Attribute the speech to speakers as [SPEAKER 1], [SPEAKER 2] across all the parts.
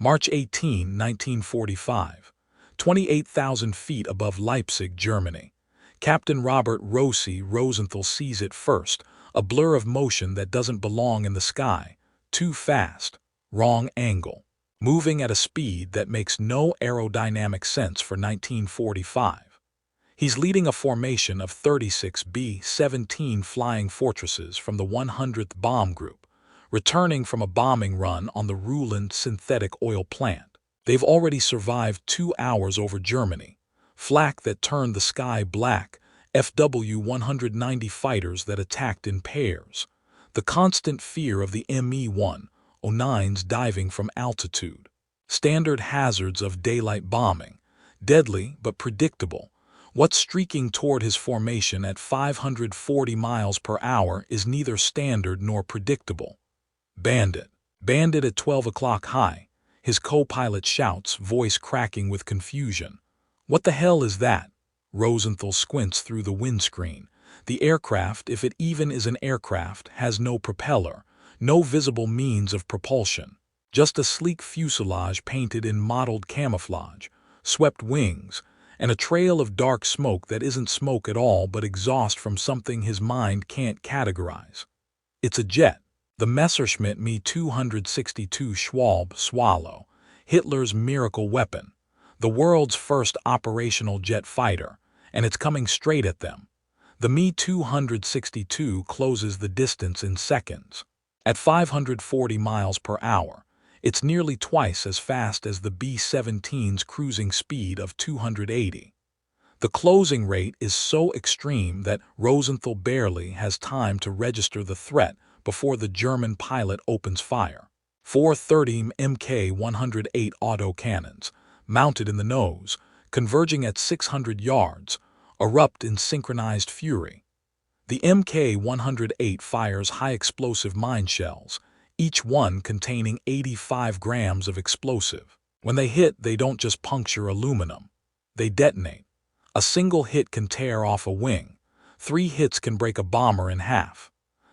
[SPEAKER 1] March 18, 1945. 28,000 feet above Leipzig, Germany. Captain Robert Rossi Rosenthal sees it first, a blur of motion that doesn't belong in the sky. Too fast. Wrong angle. Moving at a speed that makes no aerodynamic sense for 1945. He's leading a formation of 36 B-17 flying fortresses from the 100th Bomb Group, returning from a bombing run on the Ruland synthetic oil plant. They've already survived 2 hours over Germany, flak that turned the sky black, FW-190 fighters that attacked in pairs, the constant fear of the Me-109s diving from altitude, standard hazards of daylight bombing, deadly but predictable. What's streaking toward his formation at 540 miles per hour is neither standard nor predictable. Bandit. Bandit at 12 o'clock high. His co-pilot shouts, voice cracking with confusion. What the hell is that? Rosenthal squints through the windscreen. The aircraft, if it even is an aircraft, has no propeller, no visible means of propulsion. Just a sleek fuselage painted in mottled camouflage, swept wings, and a trail of dark smoke that isn't smoke at all but exhaust from something his mind can't categorize. It's a jet. The Messerschmitt Me 262 Schwalbe Swallow, Hitler's miracle weapon, the world's first operational jet fighter, and it's coming straight at them. The Me 262 closes the distance in seconds. At 540 miles per hour, it's nearly twice as fast as the B-17's cruising speed of 280. The closing rate is so extreme that Rosenthal barely has time to register the threat before the German pilot opens fire. 430 Mk-108 autocannons, mounted in the nose, converging at 600 yards, erupt in synchronized fury. The Mk-108 fires high-explosive mine shells, each one containing 85 grams of explosive. When they hit, they don't just puncture aluminum. They detonate. A single hit can tear off a wing. 3 hits can break a bomber in half.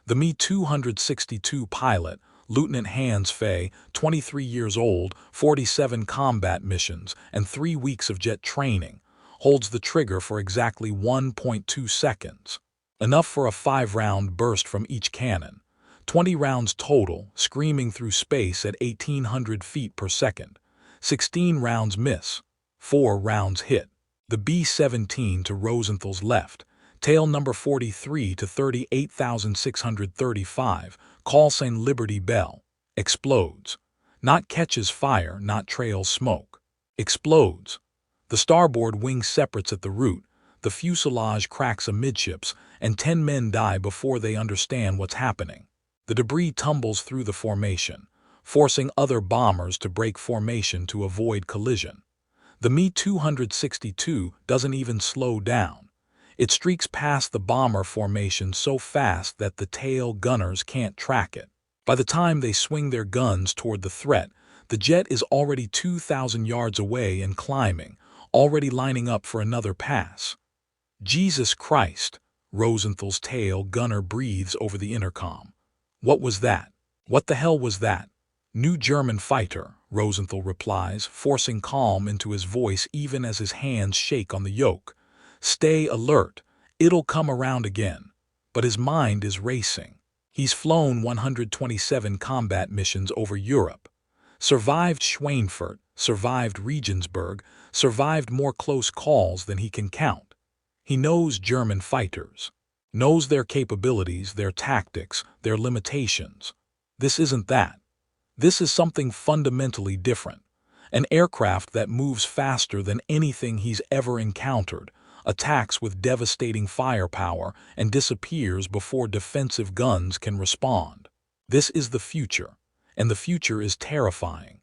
[SPEAKER 1] The Me-262 pilot, Lieutenant Hans Fay, 23 years old, 47 combat missions, and 3 weeks of jet training, holds the trigger for exactly 1.2 seconds. Enough for a 5-round burst from each cannon. 20 rounds total, screaming through space at 1,800 feet per second. 16 rounds miss. 4 rounds hit. The B-17 to Rosenthal's left, tail number 43 to 38,635, call sign Liberty Bell, explodes. Not catches fire, not trails smoke. Explodes. The starboard wing separates at the root, the fuselage cracks amidships, and 10 men die before they understand what's happening. The debris tumbles through the formation, forcing other bombers to break formation to avoid collision. The Me-262 doesn't even slow down. It streaks past the bomber formation so fast that the tail gunners can't track it. By the time they swing their guns toward the threat, the jet is already 2,000 yards away and climbing, already lining up for another pass. Jesus Christ, Rosenthal's tail gunner breathes over the intercom. What was that? What the hell was that? New German fighter, Rosenthal replies, forcing calm into his voice even as his hands shake on the yoke. Stay alert, it'll come around again. But his mind is racing. He's flown 127 combat missions over Europe. Survived Schweinfurt, survived Regensburg, survived more close calls than he can count. He knows German fighters. Knows their capabilities, their tactics, their limitations. This isn't that. This is something fundamentally different. An aircraft that moves faster than anything he's ever encountered, attacks with devastating firepower, and disappears before defensive guns can respond. This is the future, and the future is terrifying.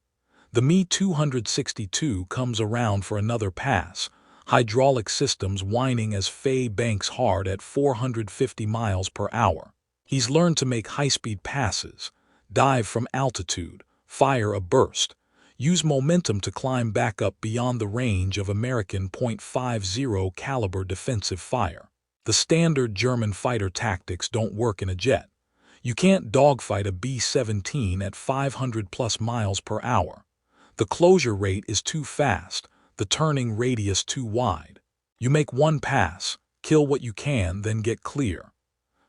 [SPEAKER 1] The Me-262 comes around for another pass, hydraulic systems whining as Fay banks hard at 450 miles per hour. He's learned to make high-speed passes, dive from altitude, fire a burst, use momentum to climb back up beyond the range of American .50 caliber defensive fire. The standard German fighter tactics don't work in a jet. You can't dogfight a B-17 at 500+ miles per hour. The closure rate is too fast, the turning radius too wide. You make one pass, kill what you can, then get clear.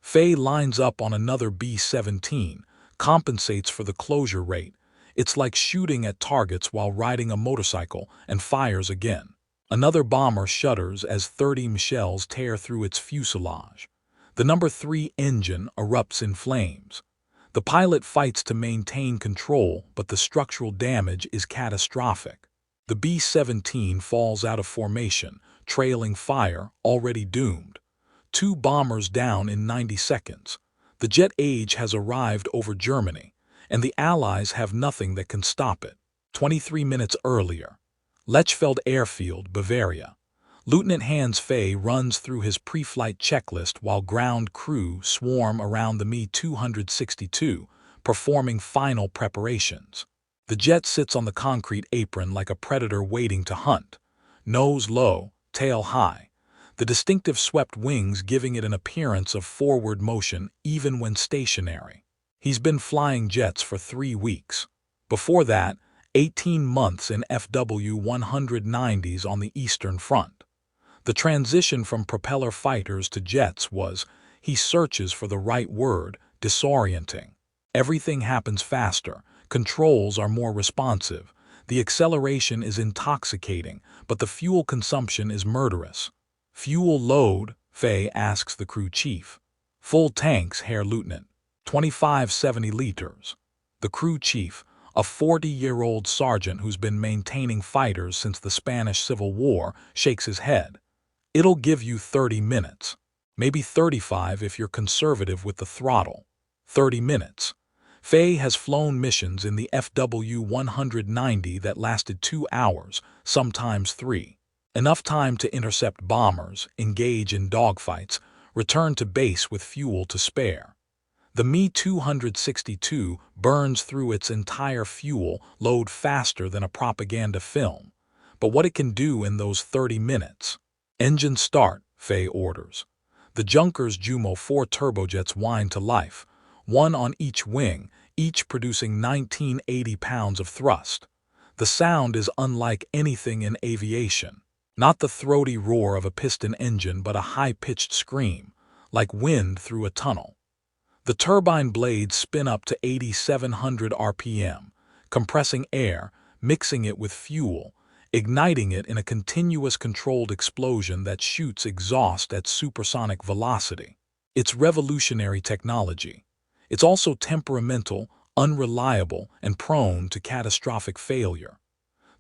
[SPEAKER 1] Faye lines up on another B-17, compensates for the closure rate. It's like shooting at targets while riding a motorcycle, and fires again. Another bomber shudders as 30 shells tear through its fuselage. The number 3 engine erupts in flames. The pilot fights to maintain control, but the structural damage is catastrophic. The B-17 falls out of formation, trailing fire, already doomed. 2 bombers down in 90 seconds. The jet age has arrived over Germany, and the Allies have nothing that can stop it. 23 minutes earlier. Lechfeld Airfield, Bavaria. Lieutenant Hans Faye runs through his pre-flight checklist while ground crew swarm around the Me-262, performing final preparations. The jet sits on the concrete apron like a predator waiting to hunt. Nose low, tail high. The distinctive swept wings giving it an appearance of forward motion even when stationary. He's been flying jets for 3 weeks. Before that, 18 months in FW-190s on the Eastern Front. The transition from propeller fighters to jets was, he searches for the right word, disorienting. Everything happens faster, controls are more responsive, the acceleration is intoxicating, but the fuel consumption is murderous. Fuel load, Faye asks the crew chief. Full tanks, Herr Lieutenant. 2570 liters. The crew chief, a 40-year-old sergeant who's been maintaining fighters since the Spanish Civil War, shakes his head. It'll give you 30 minutes. Maybe 35 if you're conservative with the throttle. 30 minutes. Faye has flown missions in the FW-190 that lasted 2 hours, sometimes 3. Enough time to intercept bombers, engage in dogfights, return to base with fuel to spare. The Me-262 burns through its entire fuel load faster than a propaganda film. But what it can do in those 30 minutes? Engine start, Faye orders. The Junkers Jumo 4 turbojets whine to life, one on each wing, each producing 1980 pounds of thrust. The sound is unlike anything in aviation. Not the throaty roar of a piston engine, but a high-pitched scream, like wind through a tunnel. The turbine blades spin up to 8,700 RPM, compressing air, mixing it with fuel, igniting it in a continuous controlled explosion that shoots exhaust at supersonic velocity. It's revolutionary technology. It's also temperamental, unreliable, and prone to catastrophic failure.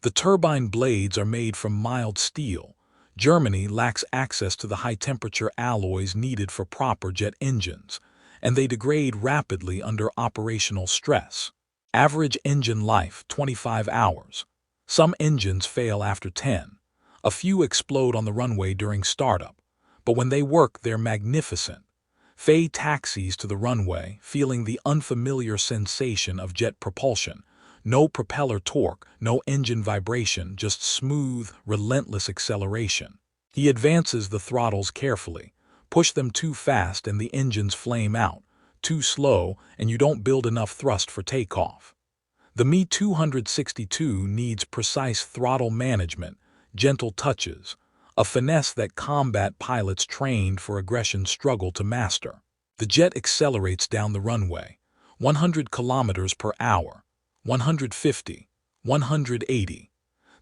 [SPEAKER 1] The turbine blades are made from mild steel. Germany lacks access to the high-temperature alloys needed for proper jet engines, and they degrade rapidly under operational stress. Average engine life, 25 hours. Some engines fail after 10. A few explode on the runway during startup, but when they work, they're magnificent. Faye taxis to the runway, feeling the unfamiliar sensation of jet propulsion. No propeller torque, no engine vibration, just smooth, relentless acceleration. He advances the throttles carefully. Push them too fast and the engines flame out. Too slow and you don't build enough thrust for takeoff. The Me-262 needs precise throttle management, gentle touches, a finesse that combat pilots trained for aggression struggle to master. The jet accelerates down the runway, 100 kilometers per hour, 150, 180.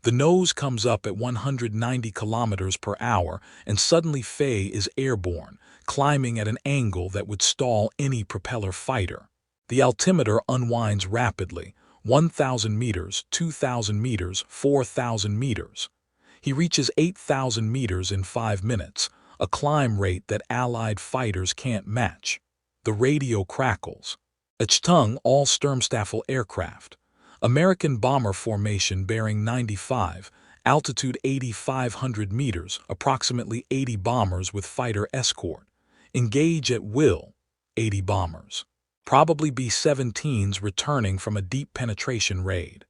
[SPEAKER 1] The nose comes up at 190 kilometers per hour and suddenly Faye is airborne, climbing at an angle that would stall any propeller fighter. The altimeter unwinds rapidly, 1,000 meters, 2,000 meters, 4,000 meters. He reaches 8,000 meters in 5 minutes, a climb rate that Allied fighters can't match. The radio crackles. Achtung, all Sturmstaffel aircraft. American bomber formation bearing 95, altitude 8,500 meters, approximately 80 bombers with fighter escort. Engage at will, 80 bombers. Probably B-17s returning from a deep penetration raid.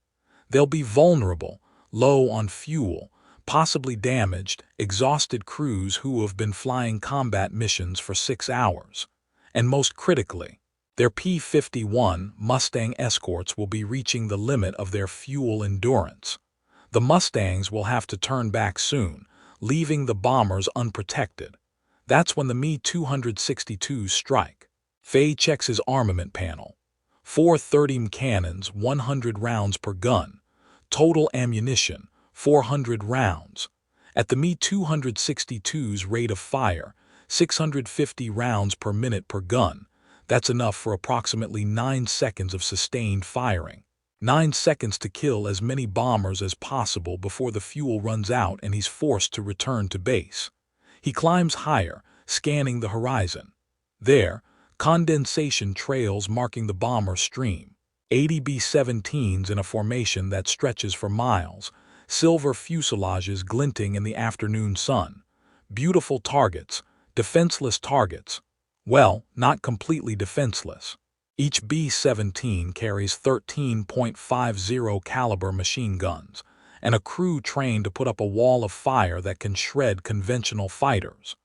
[SPEAKER 1] They'll be vulnerable, low on fuel, possibly damaged, exhausted crews who have been flying combat missions for 6 hours. And most critically, Their P-51 Mustang escorts will be reaching the limit of their fuel endurance. The Mustangs will have to turn back soon, leaving the bombers unprotected. That's when the Me-262s strike. Faye checks his armament panel. 4 30mm cannons, 100 rounds per gun. Total ammunition, 400 rounds. At the Me-262's rate of fire, 650 rounds per minute per gun. That's enough for approximately 9 seconds of sustained firing. 9 seconds to kill as many bombers as possible before the fuel runs out and he's forced to return to base. He climbs higher, scanning the horizon. There, condensation trails marking the bomber stream. 80 B-17s in a formation that stretches for miles, silver fuselages glinting in the afternoon sun. Beautiful targets, defenseless targets. Well, not completely defenseless. Each B-17 carries 13.50 caliber machine guns, and a crew trained to put up a wall of fire that can shred conventional fighters.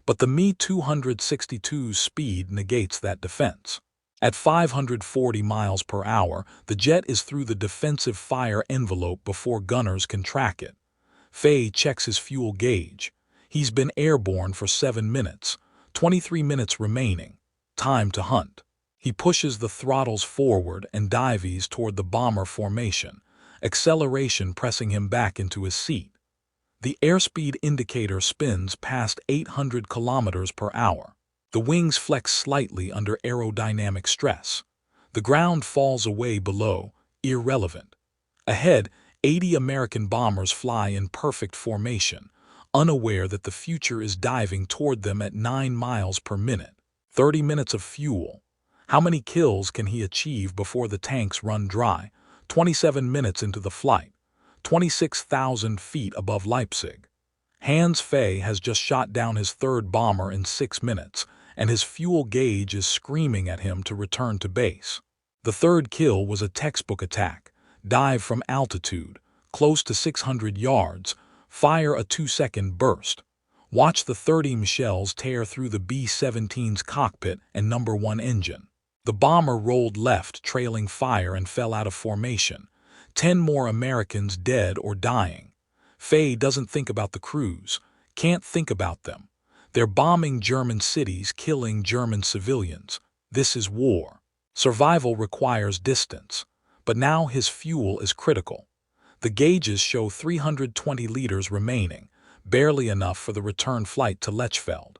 [SPEAKER 1] But the Me-262's speed negates that defense. At 540 miles per hour, the jet is through the defensive fire envelope before gunners can track it. Faye checks his fuel gauge. He's been airborne for 7 minutes, 23 minutes remaining. Time to hunt. He pushes the throttles forward and dives toward the bomber formation, acceleration pressing him back into his seat. The airspeed indicator spins past 800 kilometers per hour. The wings flex slightly under aerodynamic stress. The ground falls away below, irrelevant. Ahead, 80 American bombers fly in perfect formation, unaware that the future is diving toward them at 9 miles per minute. 30 minutes of fuel. How many kills can he achieve before the tanks run dry? 27 minutes into the flight. 26,000 feet above Leipzig. Hans Faye has just shot down his third bomber in 6 minutes, and his fuel gauge is screaming at him to return to base. The third kill was a textbook attack. Dive from altitude, close to 600 yards, fire a 2-second burst. Watch the 30mm shells tear through the B-17's cockpit and number 1 engine. The bomber rolled left, trailing fire, and fell out of formation. 10 more Americans dead or dying. Faye doesn't think about the crews, can't think about them. They're bombing German cities, killing German civilians. This is war. Survival requires distance. But now his fuel is critical. The gauges show 320 liters remaining, barely enough for the return flight to Lechfeld.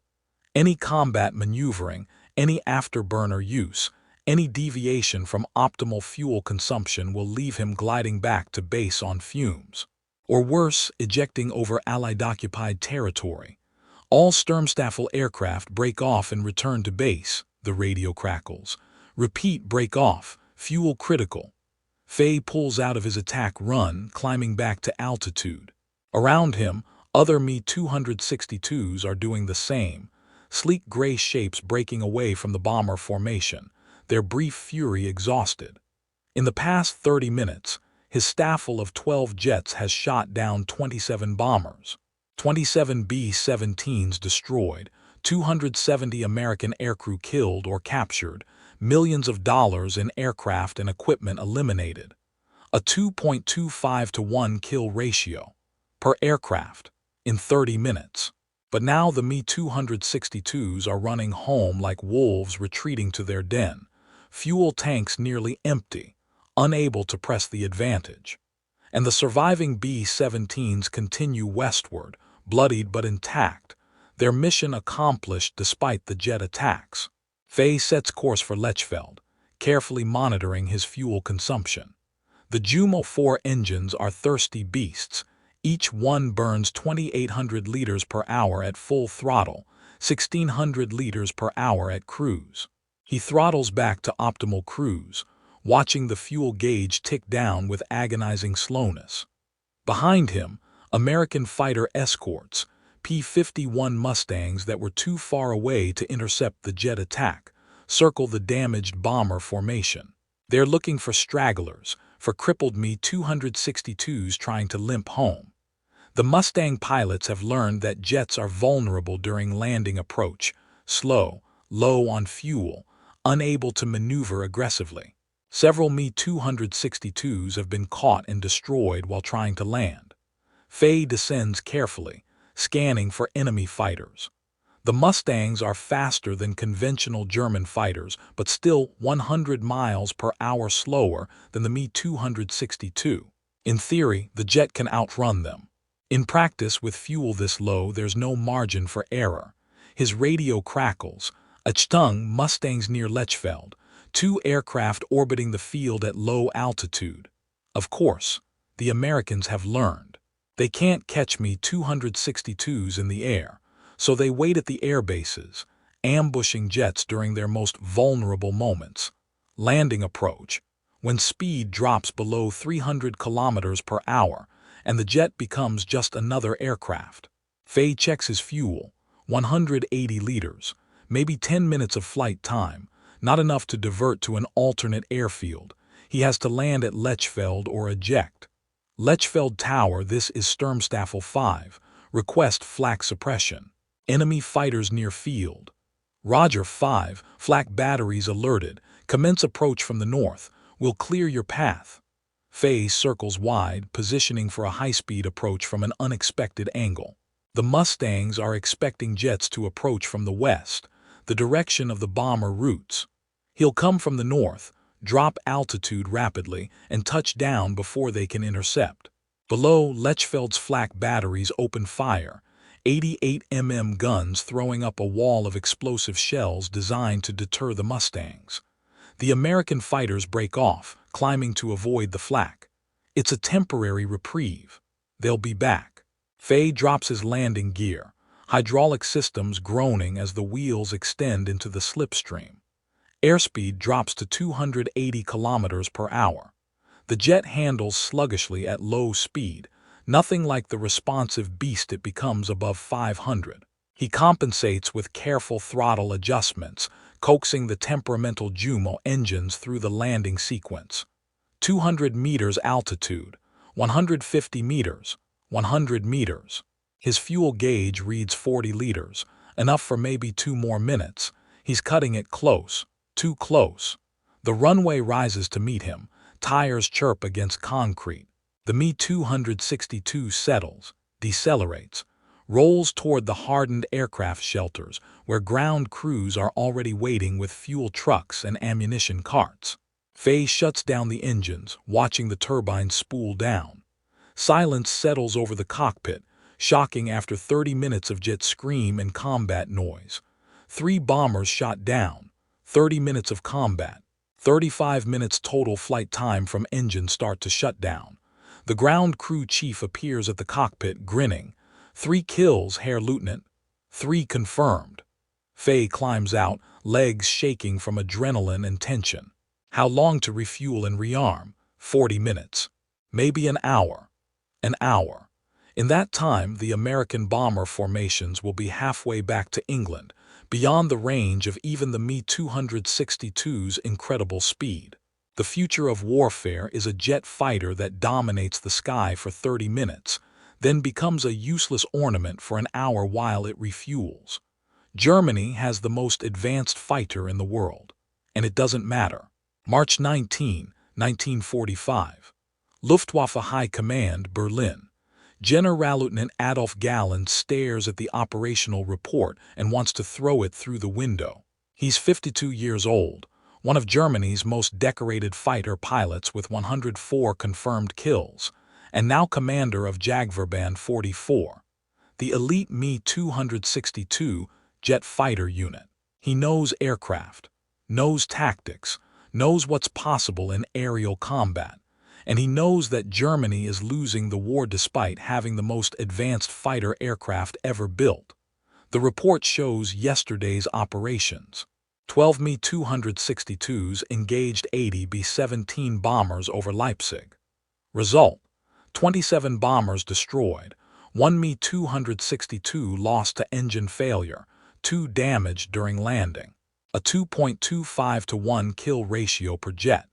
[SPEAKER 1] Any combat maneuvering, any afterburner use, any deviation from optimal fuel consumption will leave him gliding back to base on fumes. Or worse, ejecting over Allied-occupied territory. All Sturmstaffel aircraft break off and return to base, the radio crackles. Repeat, break off, fuel critical. Faye pulls out of his attack run, climbing back to altitude. Around him, other Me-262s are doing the same, sleek gray shapes breaking away from the bomber formation, their brief fury exhausted. In the past 30 minutes, his staffel of 12 jets has shot down 27 bombers. 27 B-17s destroyed, 270 American aircrew killed or captured, millions of dollars in aircraft and equipment eliminated. A 2.25 to 1 kill ratio per aircraft in 30 minutes. But now the Me-262s are running home like wolves retreating to their den, fuel tanks nearly empty, unable to press the advantage. And the surviving B-17s continue westward, bloodied but intact, their mission accomplished despite the jet attacks. Faye sets course for Lechfeld, carefully monitoring his fuel consumption. The Jumo 4 engines are thirsty beasts. Each one burns 2,800 liters per hour at full throttle, 1,600 liters per hour at cruise. He throttles back to optimal cruise, watching the fuel gauge tick down with agonizing slowness. Behind him, American fighter escorts, P-51 Mustangs that were too far away to intercept the jet attack, circle the damaged bomber formation. They're looking for stragglers, for crippled Me-262s trying to limp home. The Mustang pilots have learned that jets are vulnerable during landing approach, slow, low on fuel, unable to maneuver aggressively. Several Me-262s have been caught and destroyed while trying to land. Faye descends carefully, scanning for enemy fighters. The Mustangs are faster than conventional German fighters, but still 100 miles per hour slower than the Me-262. In theory, the jet can outrun them. In practice, with fuel this low, there's no margin for error. His radio crackles. Achtung, Mustangs near Lechfeld, 2 aircraft orbiting the field at low altitude. Of course, the Americans have learned. They can't catch Me-262s in the air, so they wait at the air bases, ambushing jets during their most vulnerable moments. Landing approach, when speed drops below 300 kilometers per hour and the jet becomes just another aircraft. Faye checks his fuel, 180 liters, maybe 10 minutes of flight time, not enough to divert to an alternate airfield. He has to land at Lechfeld or eject. Lechfeld Tower, this is Sturmstaffel 5, request flak suppression. Enemy fighters near field. Roger 5, flak batteries alerted, commence approach from the north, will clear your path. Faye circles wide, positioning for a high-speed approach from an unexpected angle. The Mustangs are expecting jets to approach from the west, the direction of the bomber routes. He'll come from the north, drop altitude rapidly, and touch down before they can intercept. Below, Lechfeld's flak batteries open fire, 88mm guns throwing up a wall of explosive shells designed to deter the Mustangs. The American fighters break off, climbing to avoid the flak. It's a temporary reprieve. They'll be back. Faye drops his landing gear, hydraulic systems groaning as the wheels extend into the slipstream. Airspeed drops to 280 kilometers per hour. The jet handles sluggishly at low speed, nothing like the responsive beast it becomes above 500. He compensates with careful throttle adjustments, coaxing the temperamental Jumo engines through the landing sequence. 200 meters altitude, 150 meters, 100 meters. His fuel gauge reads 40 liters, enough for maybe 2 more minutes. He's cutting it close, too close. The runway rises to meet him, tires chirp against concrete. The Me-262 settles, decelerates, rolls toward the hardened aircraft shelters where ground crews are already waiting with fuel trucks and ammunition carts. Faye shuts down the engines, watching the turbines spool down. Silence settles over the cockpit, shocking after 30 minutes of jet scream and combat noise. 3 bombers shot down, 30 minutes of combat, 35 minutes total flight time from engine start to shutdown. The ground crew chief appears at the cockpit, grinning. 3 kills, Herr Lieutenant. 3 confirmed. Faye climbs out, legs shaking from adrenaline and tension. How long to refuel and rearm? 40 minutes. Maybe an hour. An hour. In that time, the American bomber formations will be halfway back to England, beyond the range of even the Me-262's incredible speed. The future of warfare is a jet fighter that dominates the sky for 30 minutes, then becomes a useless ornament for an hour while it refuels. Germany has the most advanced fighter in the world, and it doesn't matter. March 19, 1945. Luftwaffe High Command, Berlin. Generalleutnant Adolf Galland stares at the operational report and wants to throw it through the window. He's 52 years old, one of Germany's most decorated fighter pilots with 104 confirmed kills, and now commander of Jagdverband 44, the elite Me-262 jet fighter unit. He knows aircraft, knows tactics, knows what's possible in aerial combat, and he knows that Germany is losing the war despite having the most advanced fighter aircraft ever built. The report shows yesterday's operations. 12 Me-262s engaged 80 B-17 bombers over Leipzig. Result: 27 bombers destroyed, 1 Me-262 lost to engine failure, 2 damaged during landing. A 2.25 to 1 kill ratio per jet.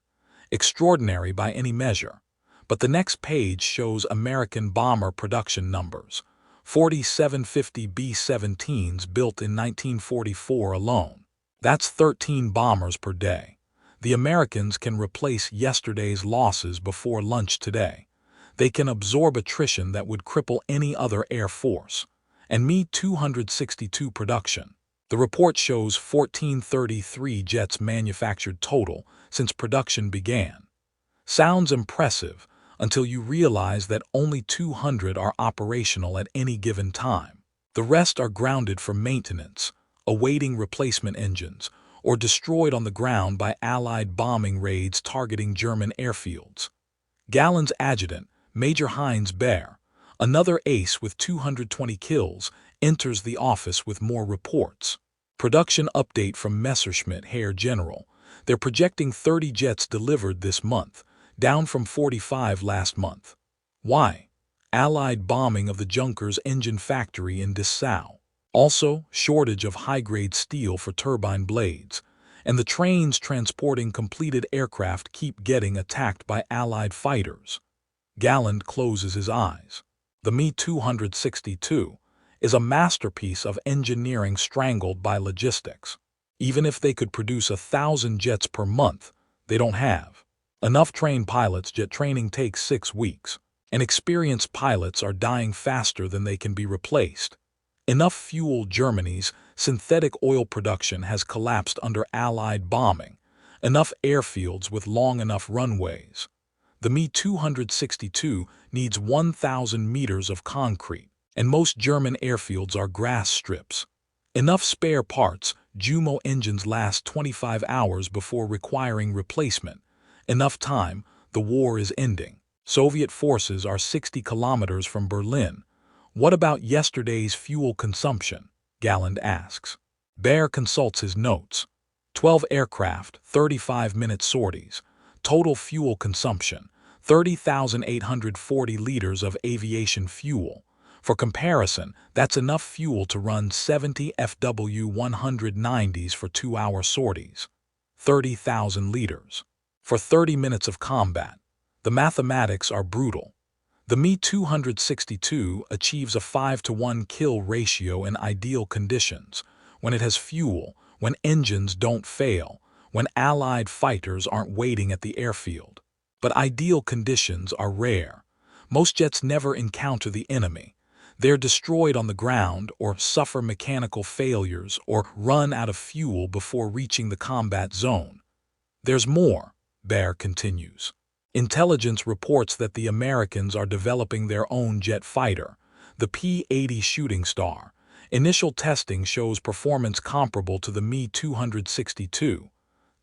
[SPEAKER 1] Extraordinary by any measure. But the next page shows American bomber production numbers. 4750 B-17s built in 1944 alone. That's 13 bombers per day. The Americans can replace yesterday's losses before lunch today. They can absorb attrition that would cripple any other air force. And Me 262 production. The report shows 1433 jets manufactured total since production began. Sounds impressive until you realize that only 200 are operational at any given time. The rest are grounded for maintenance, awaiting replacement engines, or destroyed on the ground by Allied bombing raids targeting German airfields. Gallen's adjutant, Major Heinz Baer, another ace with 220 kills, enters the office with more reports. Production update from Messerschmitt Me General. They're projecting 30 jets delivered this month, down from 45 last month. Why? Allied bombing of the Junkers engine factory in Dessau. Also, shortage of high-grade steel for turbine blades. And the trains transporting completed aircraft keep getting attacked by Allied fighters. Galland closes his eyes. The Me 262 is a masterpiece of engineering strangled by logistics. Even if they could produce 1,000 jets per month, they don't have enough trained pilots. Jet training takes 6 weeks, and experienced pilots are dying faster than they can be replaced. Enough fuel. Germany's synthetic oil production has collapsed under Allied bombing. Enough airfields with long enough runways. The Me 262 needs 1,000 meters of concrete, and most German airfields are grass strips. Enough spare parts. Jumo engines last 25 hours before requiring replacement. Enough time. The war is ending. Soviet forces are 60 kilometers from Berlin. What about yesterday's fuel consumption? Galland asks. Baer consults his notes. 12 aircraft, 35-minute sorties. Total fuel consumption, 30,840 liters of aviation fuel. For comparison, that's enough fuel to run 70 FW-190s for 2-hour sorties. 30,000 liters. For 30 minutes of combat. The mathematics are brutal. The Me 262 achieves a 5-to-1 kill ratio in ideal conditions, when it has fuel, when engines don't fail, when Allied fighters aren't waiting at the airfield. But ideal conditions are rare. Most jets never encounter the enemy. They're destroyed on the ground or suffer mechanical failures or run out of fuel before reaching the combat zone. There's more, Baer continues. Intelligence reports that the Americans are developing their own jet fighter, the P-80 Shooting Star. Initial testing shows performance comparable to the Me 262.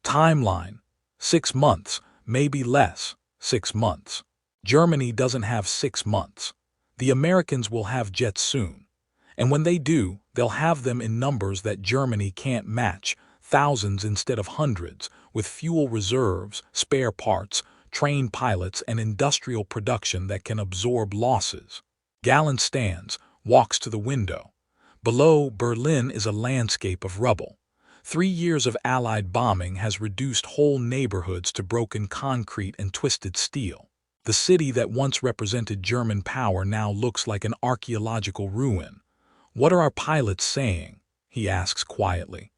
[SPEAKER 1] Timeline: 6 months, maybe less. 6 months. Germany doesn't have 6 months. The Americans will have jets soon. And when they do, they'll have them in numbers that Germany can't match, thousands instead of hundreds, with fuel reserves, spare parts, trained pilots, and industrial production that can absorb losses. Galland stands, walks to the window. Below, Berlin is a landscape of rubble. 3 years of Allied bombing has reduced whole neighborhoods to broken concrete and twisted steel. The city that once represented German power now looks like an archaeological ruin. What are our pilots saying? He asks quietly.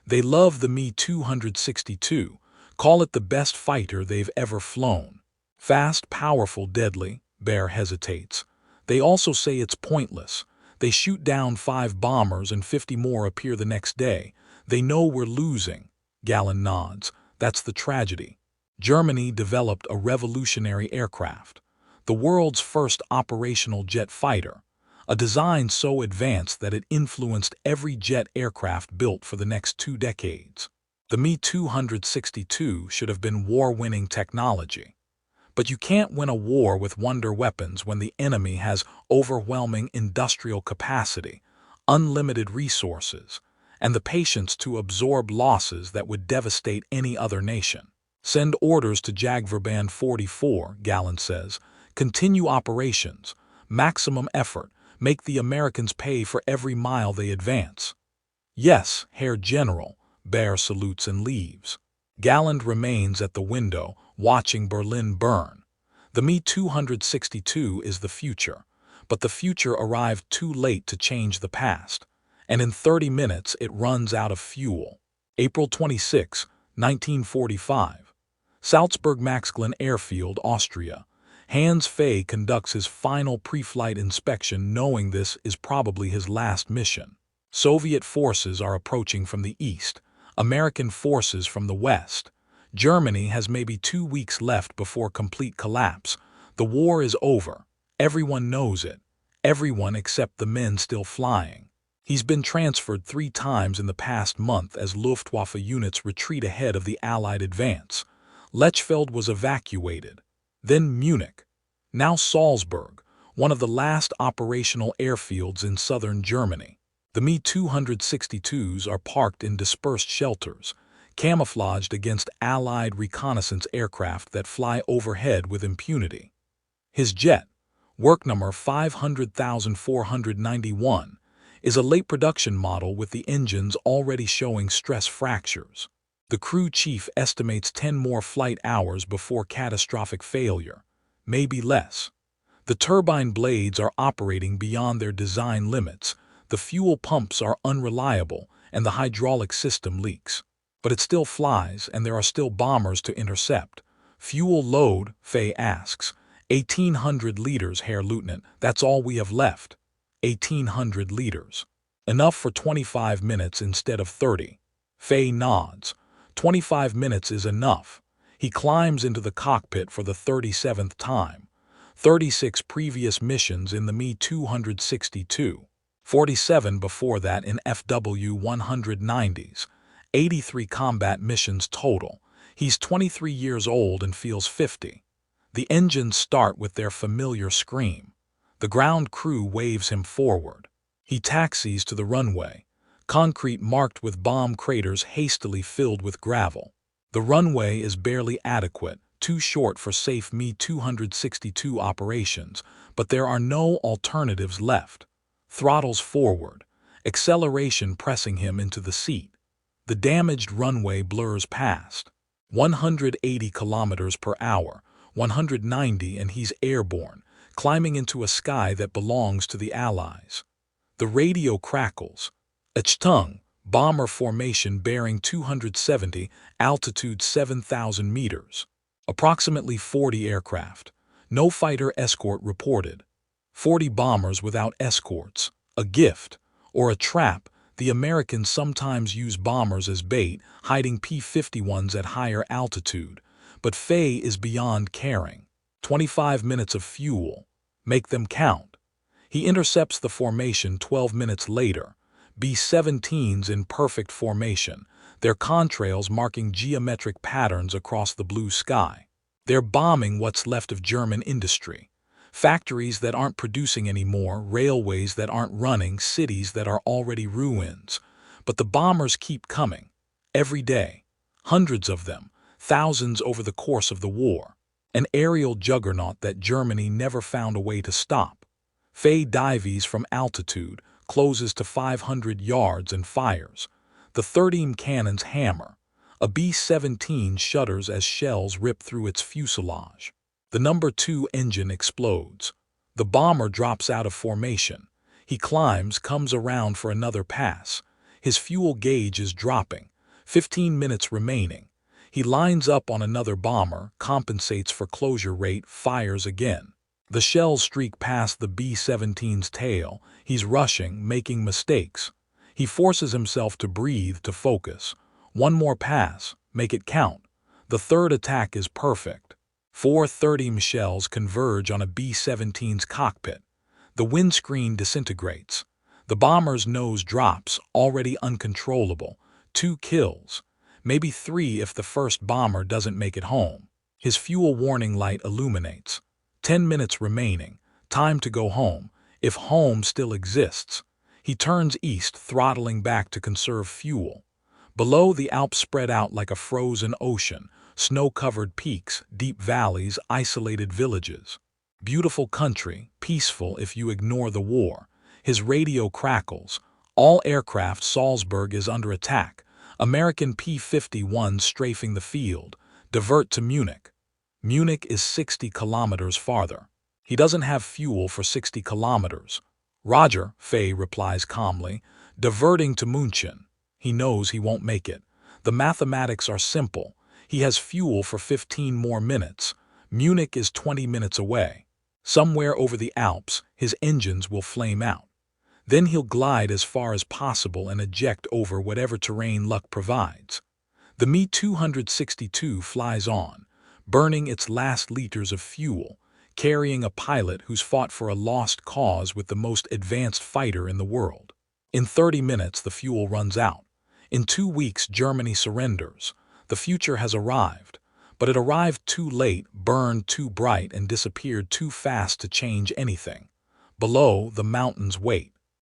[SPEAKER 1] They love the Me 262. Call it the best fighter they've ever flown. Fast, powerful, deadly. Baer hesitates. They also say it's pointless. They shoot down 5 bombers and 50 more appear the next day. They know we're losing. Galland nods. That's the tragedy. Germany developed a revolutionary aircraft. The world's first operational jet fighter. A design so advanced that it influenced every jet aircraft built for the next 2 decades. The Me 262 should have been war-winning technology. But you can't win a war with wonder weapons when the enemy has overwhelming industrial capacity, unlimited resources, and the patience to absorb losses that would devastate any other nation. Send orders to Jagdverband 44, Galland says. Continue operations. Maximum effort. Make the Americans pay for every mile they advance. Yes, Herr General. Baer salutes and leaves. Galland remains at the window, watching Berlin burn. The Me 262 is the future, but the future arrived too late to change the past, and in 30 minutes it runs out of fuel. April 26, 1945. Salzburg-Maxglen Airfield, Austria. Hans Fay conducts his final pre-flight inspection knowing this is probably his last mission. Soviet forces are approaching from the east, American forces from the west. Germany has maybe 2 weeks left before complete collapse. The war is over. Everyone knows it. Everyone except the men still flying. He's been transferred 3 times in the past month as Luftwaffe units retreat ahead of the Allied advance. Lechfeld was evacuated. Then Munich. Now Salzburg, one of the last operational airfields in southern Germany. The Me-262s are parked in dispersed shelters, camouflaged against Allied reconnaissance aircraft that fly overhead with impunity. His jet, work number 500,491, is a late production model with the engines already showing stress fractures. The crew chief estimates 10 more flight hours before catastrophic failure, maybe less. The turbine blades are operating beyond their design limits, the fuel pumps are unreliable, and the hydraulic system leaks. But it still flies, and there are still bombers to intercept. Fuel load, Fay asks. 1,800 liters, Herr Lieutenant. That's all we have left. 1,800 liters. Enough for 25 minutes instead of 30. Fay nods. 25 minutes is enough. He climbs into the cockpit for the 37th time. 36 previous missions in the Me-262. 47 before that in FW-190s. 83 combat missions total. He's 23 years old and feels 50. The engines start with their familiar scream. The ground crew waves him forward. He taxis to the runway. Concrete marked with bomb craters hastily filled with gravel. The runway is barely adequate, too short for safe Me-262 operations, but there are no alternatives left. Throttles forward, acceleration pressing him into the seat. The damaged runway blurs past. 180 kilometers per hour, 190, and he's airborne, climbing into a sky that belongs to the Allies. The radio crackles. Achtung, bomber formation bearing 270, altitude 7,000 meters. Approximately 40 aircraft. No fighter escort reported. 40 bombers without escorts. A gift, or a trap. The Americans sometimes use bombers as bait, hiding P-51s at higher altitude. But Fay is beyond caring. 25 minutes of fuel. Make them count. He intercepts the formation 12 minutes later. B-17s in perfect formation, their contrails marking geometric patterns across the blue sky. They're bombing what's left of German industry. Factories that aren't producing anymore, railways that aren't running, cities that are already ruins. But the bombers keep coming. Every day. Hundreds of them. Thousands over the course of the war. An aerial juggernaut that Germany never found a way to stop. Fay dives from altitude, closes to 500 yards and fires. The 13 cannons hammer. A B-17 shudders as shells rip through its fuselage. The number 2 engine explodes. The bomber drops out of formation. He climbs, comes around for another pass. His fuel gauge is dropping. 15 minutes remaining. He lines up on another bomber, compensates for closure rate, fires again. The shells streak past the B-17's tail. He's rushing, making mistakes. He forces himself to breathe, to focus. One more pass, make it count. The third attack is perfect. 4 30 shells converge on a B-17's cockpit. The windscreen disintegrates. The bomber's nose drops, already uncontrollable. 2 kills. Maybe 3 if the first bomber doesn't make it home. His fuel warning light illuminates. 10 minutes remaining. Time to go home, if home still exists. He turns east, throttling back to conserve fuel. Below, the Alps spread out like a frozen ocean. Snow-covered peaks, deep valleys, isolated villages. Beautiful country, peaceful if you ignore the war. His radio crackles. All aircraft, Salzburg is under attack. American P-51s strafing the field. Divert to Munich. Munich is 60 kilometers farther. He doesn't have fuel for 60 kilometers. Roger, Fay replies calmly, diverting to München. He knows he won't make it. The mathematics are simple. He has fuel for 15 more minutes. Munich is 20 minutes away. Somewhere over the Alps, his engines will flame out. Then he'll glide as far as possible and eject over whatever terrain luck provides. The Me-262 flies on, burning its last liters of fuel, carrying a pilot who's fought for a lost cause with the most advanced fighter in the world. In 30 minutes, the fuel runs out. In 2 weeks, Germany surrenders. The future has arrived, but it arrived too late, burned too bright, and disappeared too fast to change anything. Below, the mountains wait.